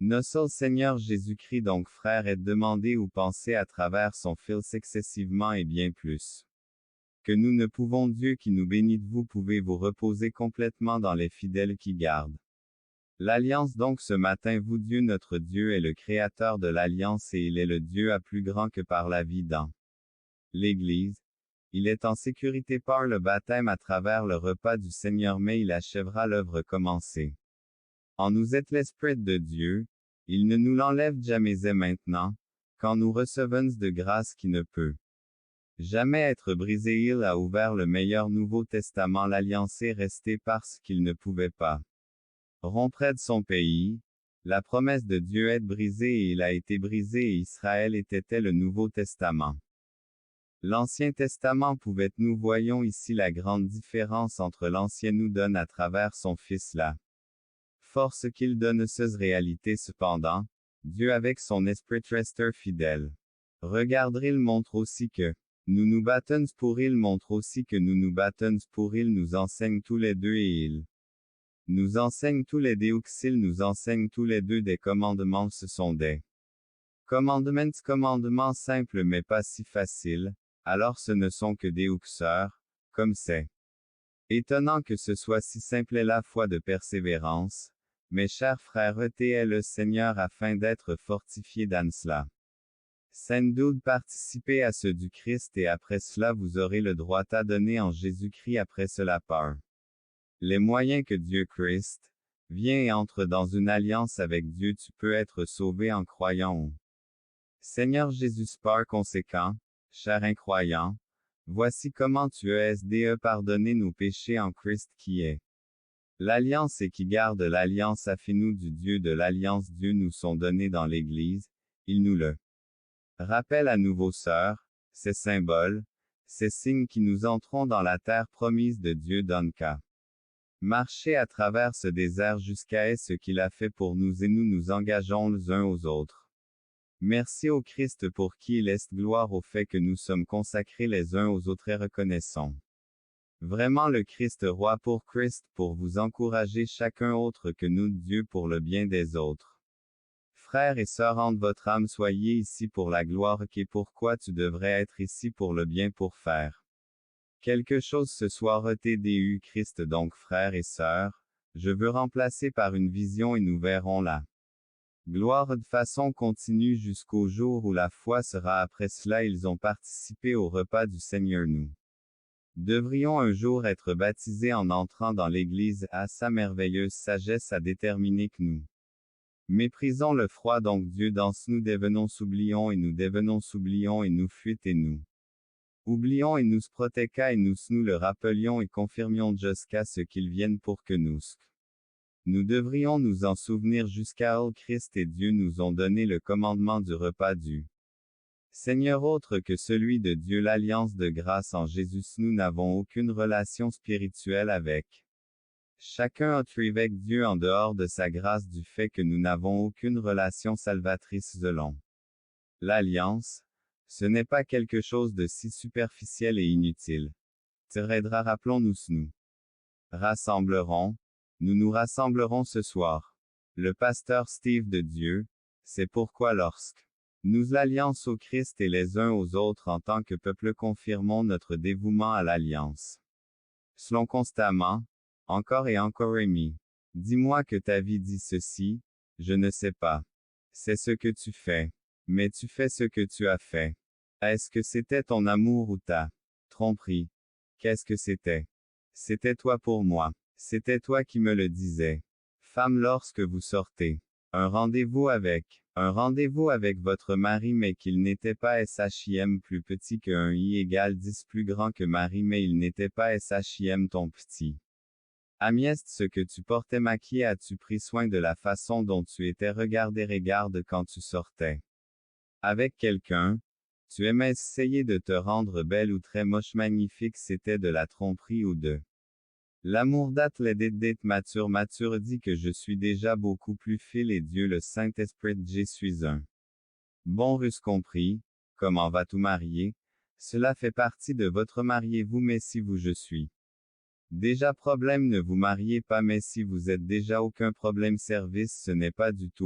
Notre Seigneur Jésus-Christ donc frère est demandé ou pensé à travers son Fils excessivement et bien plus. Que nous ne pouvons Dieu qui nous bénit, vous pouvez vous reposer complètement dans les fidèles qui gardent l'alliance. Donc ce matin vous Dieu notre Dieu est le créateur de l'alliance et il est le Dieu à plus grand que par la vie dans l'Église. Il est en sécurité par le baptême à travers le repas du Seigneur, mais il achèvera l'œuvre commencée. En nous est l'Esprit de Dieu, il ne nous l'enlève jamais et maintenant, quand nous recevons de grâce qui ne peut jamais être brisé. Il a ouvert le meilleur Nouveau Testament, l'alliance est restée parce qu'il ne pouvait pas rompre de son pays. La promesse de Dieu est brisée et il a été brisé et Israël était le Nouveau Testament. L'Ancien Testament pouvait. Nous voyons ici la grande différence entre l'Ancien nous donne à travers son Fils la force qu'il donne ces réalités. Cependant, Dieu avec son esprit reste fidèle. Regardez, il montre aussi que nous nous battons pour il montre aussi que nous nous battons pour il nous enseigne tous les deux et il nous enseigne tous les deux qu'il nous enseigne tous les deux des commandements. Ce sont des commandements simples mais pas si faciles, alors ce ne sont que des sœurs, comme c'est étonnant que ce soit si simple et la foi de persévérance. Mes chers frères, est le Seigneur afin d'être fortifiés dans cela. Sans doute participez à ce du Christ et après cela vous aurez le droit à donner en Jésus-Christ après cela par les moyens que Dieu Christ vient et entre dans une alliance avec Dieu. Tu peux être sauvé en croyant au Seigneur Jésus. Par conséquent, cher incroyant, voici comment tu es pardonné nos péchés en Christ qui est l'alliance et qui garde l'alliance a fait nous du Dieu de l'alliance. Dieu nous sont donnés dans l'Église, il nous le rappelle à nouveau, sœurs, ces symboles, ces signes qui nous entrons dans la terre promise de Dieu donne qu'à marcher à travers ce désert jusqu'à ce qu'il a fait pour nous et nous nous engageons les uns aux autres. Merci au Christ pour qui il est gloire au fait que nous sommes consacrés les uns aux autres et reconnaissons vraiment le Christ roi pour Christ pour vous encourager chacun autre que nous Dieu pour le bien des autres. Frères et sœurs, en votre âme soyez ici pour la gloire qui est pourquoi tu devrais être ici pour le bien pour faire quelque chose ce soir. TDU Christ donc frères et sœurs, je veux remplacer par une vision et nous verrons la gloire de façon continue jusqu'au jour où la foi sera. Après cela ils ont participé au repas du Seigneur. Nous devrions un jour être baptisés en entrant dans l'Église. À sa merveilleuse sagesse a déterminé que nous méprisons le froid. Donc Dieu danse, nous devenons s'oublions et nous devenons s'oublions et nous fuite et nous oublions et nous protéca et nous le rappelions et confirmions jusqu'à ce qu'il vienne pour que nous devrions nous en souvenir jusqu'à le Christ et Dieu nous ont donné le commandement du repas du Seigneur autre que celui de Dieu, l'alliance de grâce en Jésus. Nous n'avons aucune relation spirituelle avec chacun autre avec Dieu en dehors de sa grâce du fait que nous n'avons aucune relation salvatrice selon l'alliance. Ce n'est pas quelque chose de si superficiel et inutile. Rappelons-nous nous nous rassemblerons ce soir. Le pasteur Steve de Dieu, c'est pourquoi lorsque nous l'alliance au Christ et les uns aux autres en tant que peuple confirmons notre dévouement à l'alliance. Selon constamment, encore et encore Amy. Dis-moi que ta vie dit ceci, je ne sais pas. C'est ce que tu fais. Mais tu fais ce que tu as fait. Est-ce que c'était ton amour ou ta tromperie? Qu'est-ce que c'était? C'était toi pour moi. C'était toi qui me le disais. Femme, lorsque vous sortez, un rendez-vous avec votre mari mais qu'il n'était pas SHIM plus petit que 1 I égale 10 plus grand que Marie mais il n'était pas SHIM ton petit. Amiest, ce que tu portais maquillé, as-tu pris soin de la façon dont tu étais regardé? Regarde quand tu sortais avec quelqu'un, tu aimais essayer de te rendre belle ou très moche magnifique, c'était de la tromperie ou de l'amour. Mature dit que je suis déjà beaucoup plus fil et Dieu le Saint-Esprit je suis un bon russe compris. Comment vas-tu marier? Cela fait partie de votre mariez-vous mais si vous je suis déjà problème ne vous mariez pas mais si vous êtes déjà aucun problème service ce n'est pas du tout